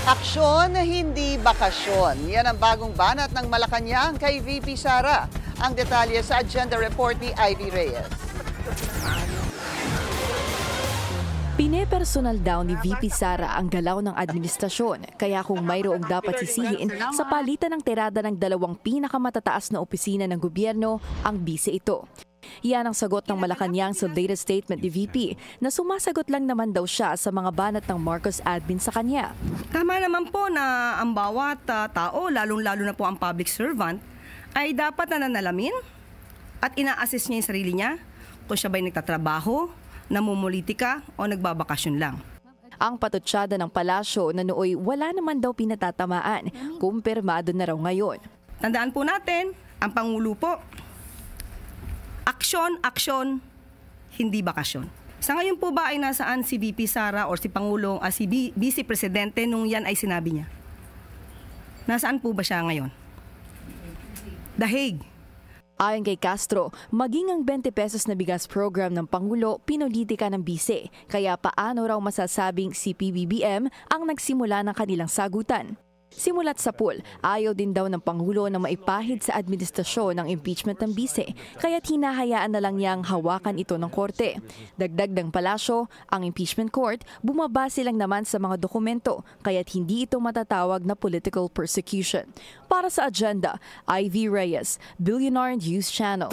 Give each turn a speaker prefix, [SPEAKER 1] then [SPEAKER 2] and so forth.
[SPEAKER 1] Aksyon, hindi bakasyon. Yan ang bagong banat ng Malacanang kay VP Sara. Ang detalye sa agenda report ni Ivy Reyes.
[SPEAKER 2] Pinepersonal daw ni VP Sara ang galaw ng administrasyon. Kaya kung mayroong dapat sisihin sa palitan ng tirada ng dalawang pinakamatataas na opisina ng gobyerno, ang bise ito. Yan ang sagot ng Malacanang sa latest statement ni VP na sumasagot lang naman daw siya sa mga banat ng Marcos admin sa kanya.
[SPEAKER 3] Tama naman po na ang bawat tao, lalong-lalo na po ang public servant, ay dapat nananalamin at ina-assess niya yung sarili niya kung siya ba'y nagtatrabaho, namumulitika o nagbabakasyon lang.
[SPEAKER 2] Ang patutsyada ng palasyo na nooy wala naman daw pinatatamaan, kumpirmado na raw ngayon.
[SPEAKER 3] Tandaan po natin, ang Pangulo po, aksyon, aksyon, hindi bakasyon. Sa ngayon po ba ay nasaan si VP Sara o si Pangulong, si Vice Presidente nung yan ay sinabi niya? Nasaan po ba siya ngayon? The Hague.
[SPEAKER 2] Ayon kay Castro, maging ang 20 pesos na bigas program ng Pangulo, pinulitika ng bise. Kaya paano raw masasabing si PBBM ang nagsimula ng kanilang sagutan? Simulat sa pool, ayaw din daw ng Pangulo na maipahid sa administrasyon ng impeachment ng bise, kaya't hinahayaan na lang niyang hawakan ito ng korte. Dagdag ng palasyo, ang impeachment court, bumabase lang naman sa mga dokumento, kaya't hindi ito matatawag na political persecution. Para sa agenda, Ivy Reyes, Billionaire News Channel.